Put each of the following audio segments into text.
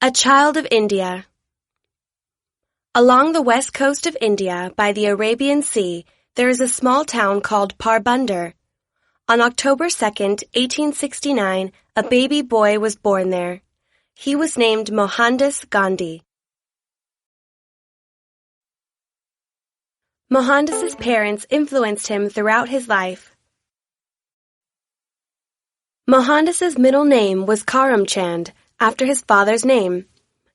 A child of India. Along the west coast of India, by the Arabian Sea, there is a small town called Porbandar. On October 2nd, 1869, a baby boy was born there. He was named Mohandas Gandhi. Mohandas's parents influenced him throughout his life. Mohandas's middle name was Karamchand, after his father's name.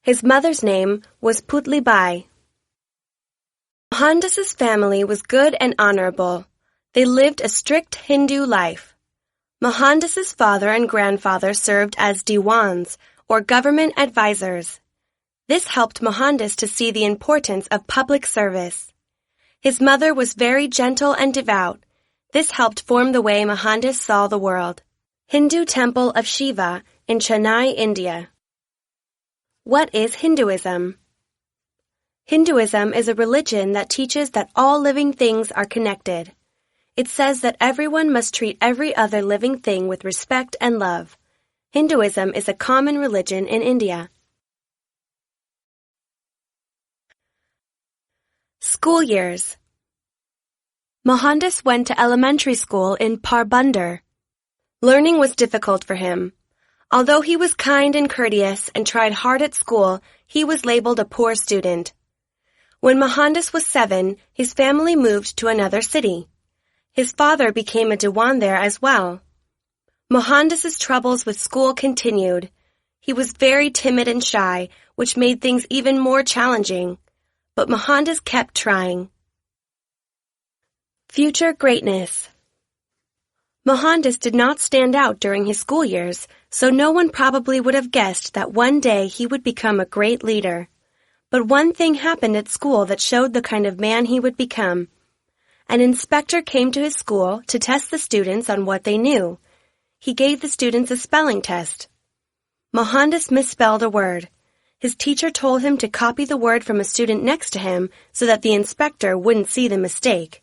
His mother's name was Putlibai. Mohandas's family was good and honorable. They lived a strict Hindu life. Mohandas's father and grandfather served as diwans, or government advisors. This helped Mohandas to see the importance of public service. His mother was very gentle and devout. This helped form the way Mohandas saw the world. Hindu Temple of Shiva in Chennai, India. What is Hinduism? Hinduism is a religion that teaches that all living things are connected. It says that everyone must treat every other living thing with respect and love. Hinduism is a common religion in India. School years. Mohandas went to elementary school in Porbandar. Learning was difficult for him. Although he was kind and courteous and tried hard at school, he was labeled a poor student. When Mohandas was 7, his family moved to another city. His father became a diwan there as well. Mohandas's troubles with school continued. He was very timid and shy, which made things even more challenging. But Mohandas kept trying. Future greatness. Mohandas did not stand out during his school years, so no one probably would have guessed that one day he would become a great leader. But one thing happened at school that showed the kind of man he would become. An inspector came to his school to test the students on what they knew. He gave the students a spelling test. Mohandas misspelled a word. His teacher told him to copy the word from a student next to him so that the inspector wouldn't see the mistake.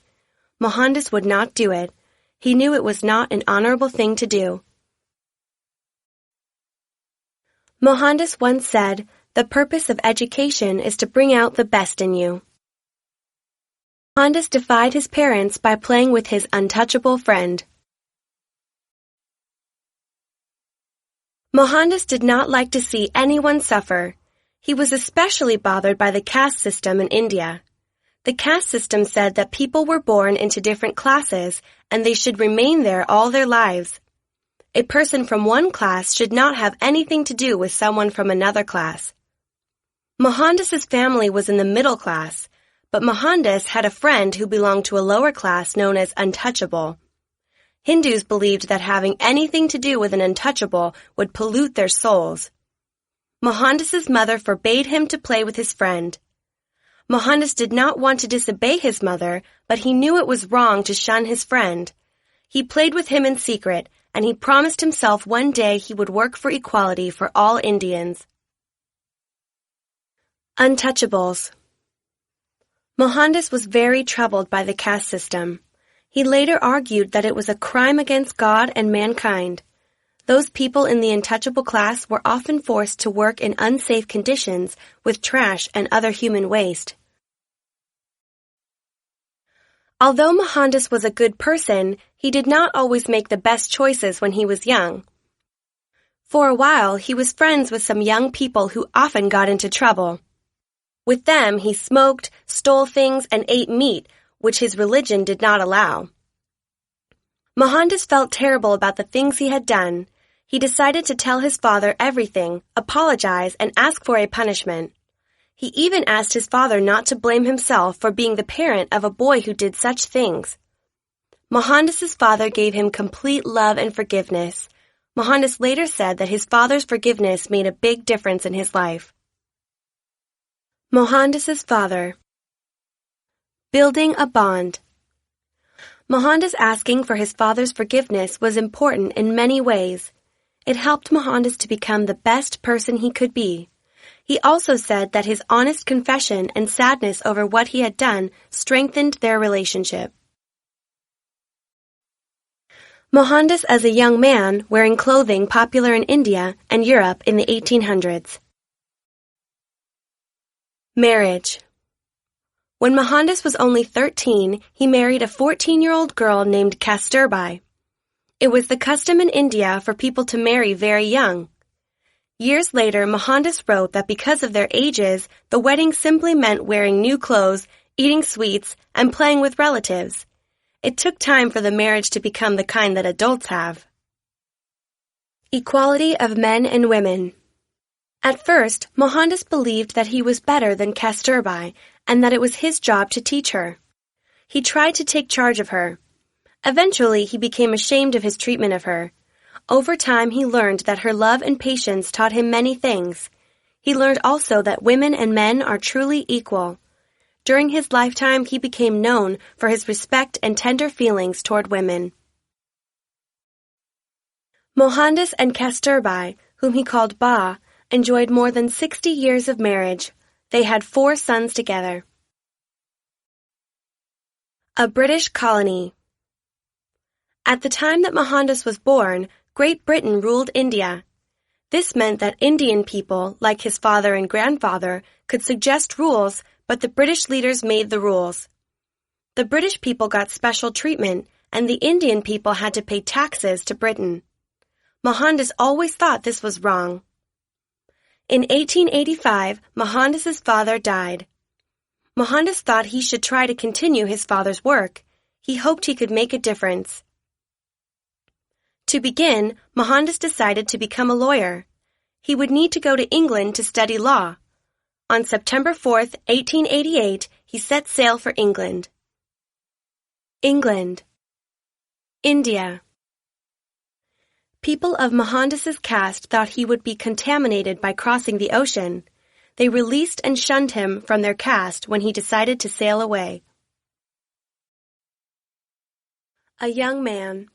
Mohandas would not do it. He knew it was not an honorable thing to do. Mohandas once said, "The purpose of education is to bring out the best in you." Mohandas defied his parents by playing with his untouchable friend. Mohandas did not like to see anyone suffer. He was especially bothered by the caste system in India. The caste system said that people were born into different classes and they should remain there all their lives. A person from one class should not have anything to do with someone from another class. Mohandas's family was in the middle class, but Mohandas had a friend who belonged to a lower class known as untouchable. Hindus believed that having anything to do with an untouchable would pollute their souls. Mohandas's mother forbade him to play with his friend. Mohandas did not want to disobey his mother, but he knew it was wrong to shun his friend. He played with him in secret, and he promised himself one day he would work for equality for all Indians. Untouchables. Mohandas was very troubled by the caste system. He later argued that it was a crime against God and mankind. Those people in the untouchable class were often forced to work in unsafe conditions with trash and other human waste. Although Mohandas was a good person, he did not always make the best choices when he was young. For a while, he was friends with some young people who often got into trouble. With them, he smoked, stole things, and ate meat, which his religion did not allow. Mohandas felt terrible about the things he had done. He decided to tell his father everything, apologize, and ask for a punishment. He even asked his father not to blame himself for being the parent of a boy who did such things. Mohandas's father gave him complete love and forgiveness. Mohandas later said that his father's forgiveness made a big difference in his life. Mohandas's father. Building a bond. Mohandas asking for his father's forgiveness was important in many ways. It helped Mohandas to become the best person he could be. He also said that his honest confession and sadness over what he had done strengthened their relationship. Mohandas as a young man wearing clothing popular in India and Europe in the 1800s. Marriage. When Mohandas was only 13, he married a 14-year-old girl named Kasturbai. It was the custom in India for people to marry very young. Years later, Mohandas wrote that because of their ages, the wedding simply meant wearing new clothes, eating sweets, and playing with relatives. It took time for the marriage to become the kind that adults have. Equality of men and women. At first, Mohandas believed that he was better than Kasturbai and that it was his job to teach her. He tried to take charge of her. Eventually, he became ashamed of his treatment of her. Over time, he learned that her love and patience taught him many things. He learned also that women and men are truly equal. During his lifetime, he became known for his respect and tender feelings toward women. Mohandas and Kasturbai, whom he called Ba, enjoyed more than 60 years of marriage. They had 4 sons together. A British colony. At the time that Mohandas was born, Great Britain ruled India. This meant that Indian people, like his father and grandfather, could suggest rules, but the British leaders made the rules. The British people got special treatment, and the Indian people had to pay taxes to Britain. Mohandas always thought this was wrong. In 1885, Mohandas's father died. Mohandas thought he should try to continue his father's work. He hoped he could make a difference. To begin, Mohandas decided to become a lawyer. He would need to go to England to study law. On September 4th, 1888, he set sail for England. England. India. People of Mohandas's caste thought he would be contaminated by crossing the ocean. They released and shunned him from their caste when he decided to sail away. A young man.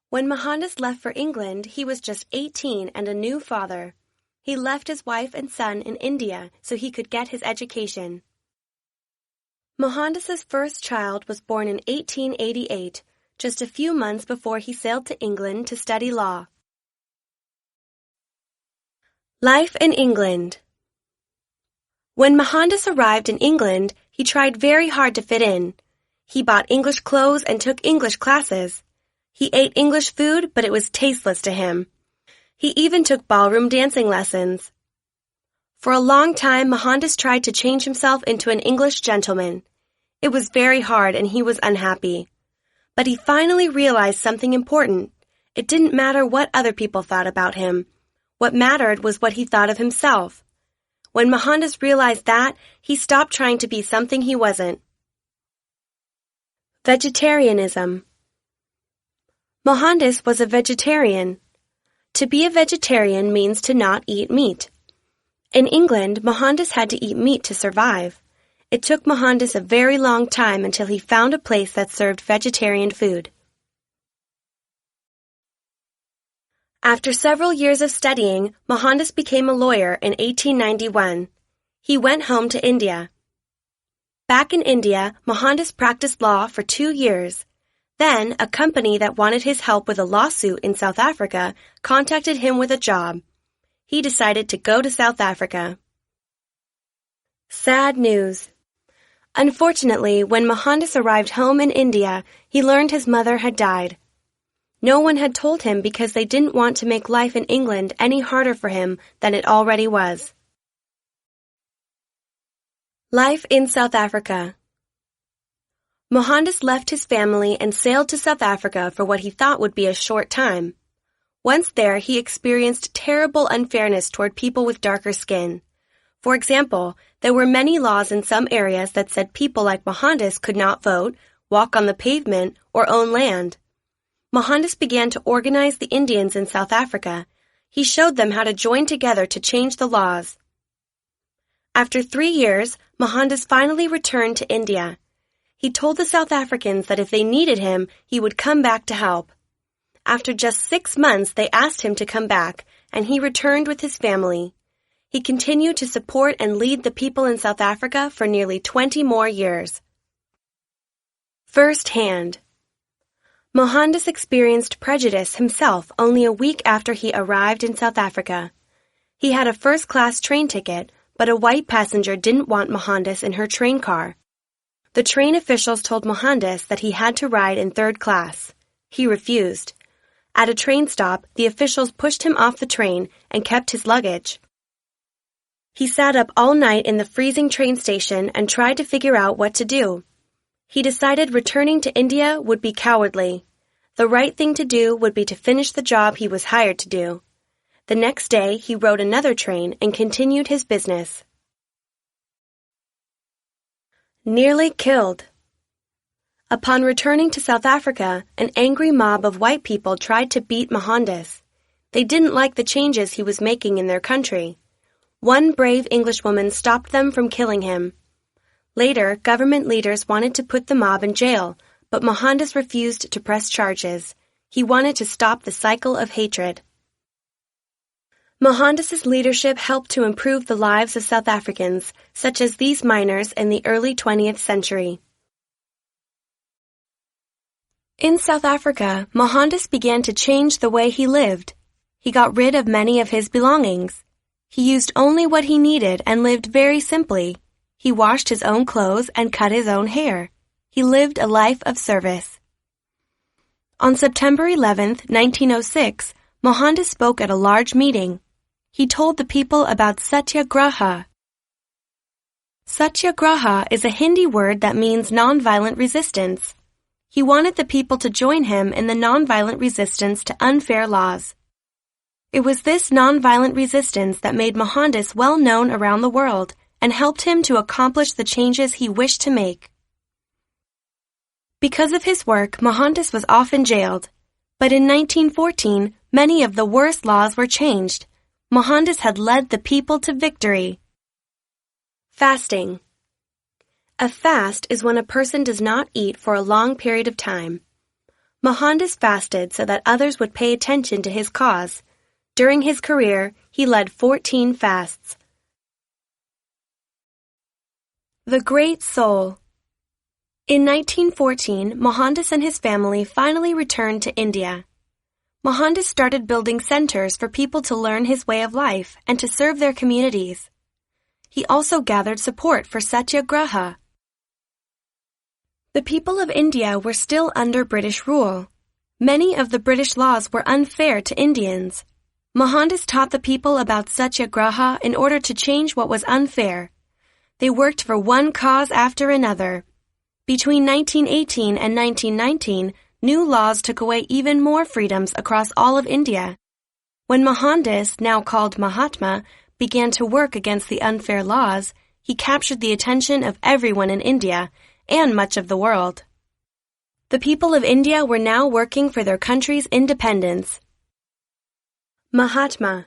When Mohandas left for England, he was just 18 and a new father. He left his wife and son in India so he could get his education. Mohandas's first child was born in 1888, just a few months before he sailed to England to study law. Life in England. When Mohandas arrived in England, he tried very hard to fit in. He bought English clothes and took English classes. He ate English food, but it was tasteless to him. He even took ballroom dancing lessons. For a long time, Mohandas tried to change himself into an English gentleman. It was very hard and he was unhappy. But he finally realized something important. It didn't matter what other people thought about him. What mattered was what he thought of himself. When Mohandas realized that, he stopped trying to be something he wasn't. Vegetarianism. Mohandas was a vegetarian. To be a vegetarian means to not eat meat. In England, Mohandas had to eat meat to survive. It took Mohandas a very long time until he found a place that served vegetarian food. After several years of studying, Mohandas became a lawyer in 1891. He went home to India. Back in India, Mohandas practiced law for 2 years. Then, a company that wanted his help with a lawsuit in South Africa contacted him with a job. He decided to go to South Africa. Sad news. Unfortunately, when Mohandas arrived home in India, he learned his mother had died. No one had told him because they didn't want to make life in England any harder for him than it already was. Life in South Africa. Mohandas left his family and sailed to South Africa for what he thought would be a short time. Once there, he experienced terrible unfairness toward people with darker skin. For example, there were many laws in some areas that said people like Mohandas could not vote, walk on the pavement, or own land. Mohandas began to organize the Indians in South Africa. He showed them how to join together to change the laws. After 3 years, Mohandas finally returned to India. He told the South Africans that if they needed him, he would come back to help. After just 6 months, they asked him to come back, and he returned with his family. He continued to support and lead the people in South Africa for nearly 20 more years. First hand. Mohandas experienced prejudice himself only a week after he arrived in South Africa. He had a first-class train ticket, but a white passenger didn't want Mohandas in her train car. The train officials told Mohandas that he had to ride in third class. He refused. At a train stop, the officials pushed him off the train and kept his luggage. He sat up all night in the freezing train station and tried to figure out what to do. He decided returning to India would be cowardly. The right thing to do would be to finish the job he was hired to do. The next day, he rode another train and continued his business. Nearly killed. Upon returning to South Africa, an angry mob of white people tried to beat Mohandas. They didn't like the changes he was making in their country. One brave Englishwoman stopped them from killing him. Later, government leaders wanted to put the mob in jail, but Mohandas refused to press charges. He wanted to stop the cycle of hatred. Mohandas's leadership helped to improve the lives of South Africans, such as these miners in the early 20th century. In South Africa, Mohandas began to change the way he lived. He got rid of many of his belongings. He used only what he needed and lived very simply. He washed his own clothes and cut his own hair. He lived a life of service. On September 11, 1906, Mohandas spoke at a large meeting. He told the people about satyagraha. Satyagraha is a Hindi word that means nonviolent resistance. He wanted the people to join him in the nonviolent resistance to unfair laws. It was this nonviolent resistance that made Mohandas well known around the world and helped him to accomplish the changes he wished to make. Because of his work, Mohandas was often jailed. But in 1914, many of the worst laws were changed. Mohandas had led the people to victory. Fasting. A fast is when a person does not eat for a long period of time. Mohandas fasted so that others would pay attention to his cause. During his career, he led 14 fasts. The Great Soul. In 1914, Mohandas and his family finally returned to India. Mohandas started building centers for people to learn his way of life and to serve their communities. He also gathered support for satyagraha. The people of India were still under British rule. Many of the British laws were unfair to Indians. Mohandas taught the people about satyagraha in order to change what was unfair. They worked for one cause after another. Between 1918 and 1919, new laws took away even more freedoms across all of India. When Mohandas, now called Mahatma, began to work against the unfair laws, he captured the attention of everyone in India and much of the world. The people of India were now working for their country's independence. Mahatma.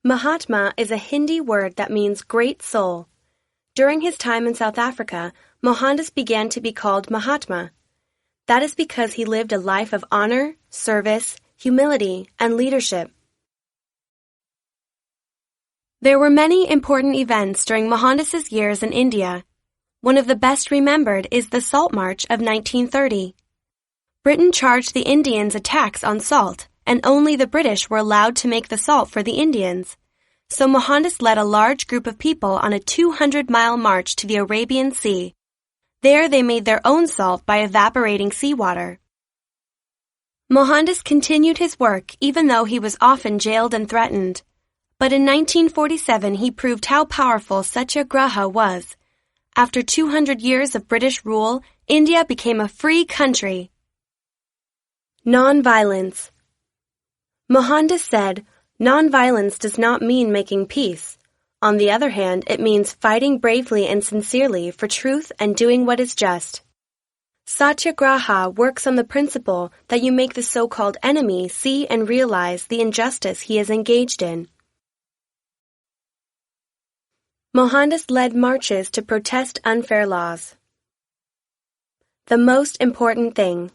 Mahatma is a Hindi word that means great soul. During his time in South Africa, Mohandas began to be called Mahatma. That is because he lived a life of honor, service, humility, and leadership. There were many important events during Mohandas's years in India. One of the best remembered is the Salt March of 1930. Britain charged the Indians a tax on salt, and only the British were allowed to make the salt for the Indians. So Mohandas led a large group of people on a 200-mile march to the Arabian Sea. There they made their own salt by evaporating seawater. Mohandas continued his work even though he was often jailed and threatened. But in 1947 he proved how powerful satyagraha was. After 200 years of British rule, India became a free country. Nonviolence. Mohandas said, "Nonviolence does not mean making peace. On the other hand, it means fighting bravely and sincerely for truth and doing what is just." Satyagraha works on the principle that you make the so-called enemy see and realize the injustice he is engaged in. Mohandas led marches to protest unfair laws. The most important thing.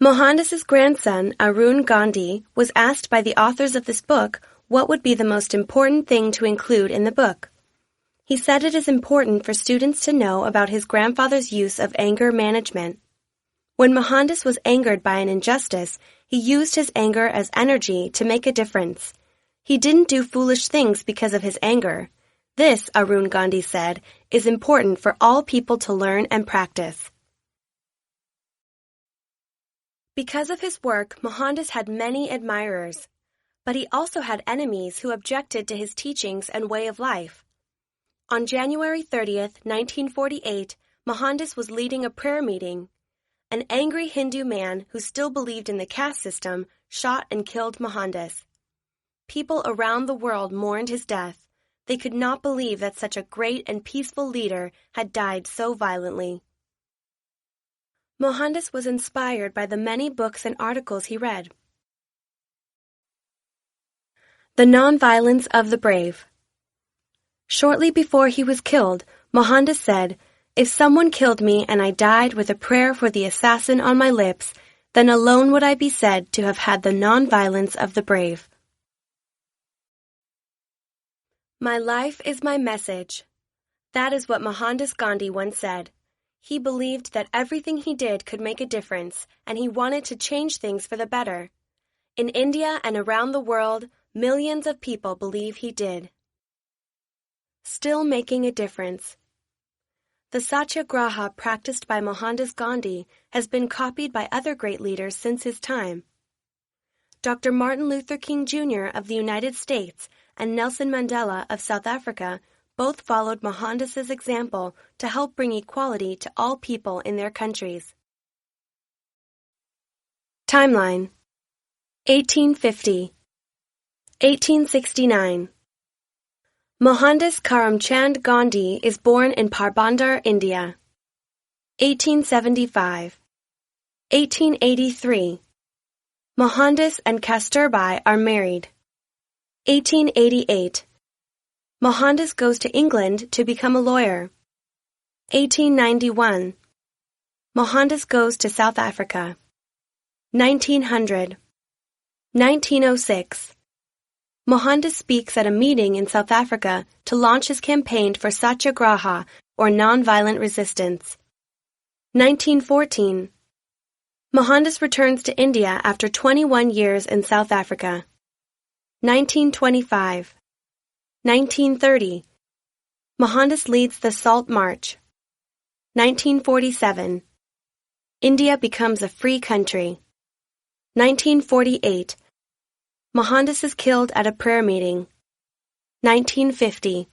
Mohandas's grandson, Arun Gandhi, was asked by the authors of this book what would be the most important thing to include in the book. He said it is important for students to know about his grandfather's use of anger management. When Mohandas was angered by an injustice, he used his anger as energy to make a difference. He didn't do foolish things because of his anger. This, Arun Gandhi said, is important for all people to learn and practice. Because of his work, Mohandas had many admirers, but he also had enemies who objected to his teachings and way of life. On January 30th, 1948, Mohandas was leading a prayer meeting. An angry Hindu man who still believed in the caste system shot and killed Mohandas. People around the world mourned his death. They could not believe that such a great and peaceful leader had died so violently. Mohandas was inspired by the many books and articles he read. The Nonviolence of the Brave. Shortly before he was killed, Mohandas said, "If someone killed me and I died with a prayer for the assassin on my lips, then alone would I be said to have had the nonviolence of the brave." My life is my message. That is what Mohandas Gandhi once said. He believed that everything he did could make a difference, and he wanted to change things for the better. In India and around the world, millions of people believe he did. Still making a difference. The satyagraha practiced by Mohandas Gandhi has been copied by other great leaders since his time. Dr. Martin Luther King Jr. of the United States and Nelson Mandela of South Africa both followed Mohandas's example to help bring equality to all people in their countries. Timeline: 1850 1869 Mohandas Karamchand Gandhi is born in Parbandar, India. 1875 1883 Mohandas and Kasturbai are married. 1888 Mohandas goes to England to become a lawyer. 1891 Mohandas goes to South Africa. 1900 1906 Mohandas speaks at a meeting in South Africa to launch his campaign for satyagraha, or nonviolent resistance. 1914 Mohandas returns to India after 21 years in South Africa. 1925 1930 Mohandas leads the Salt March. 1947 India becomes a free country. 1948 Mohandas is killed at a prayer meeting. 1950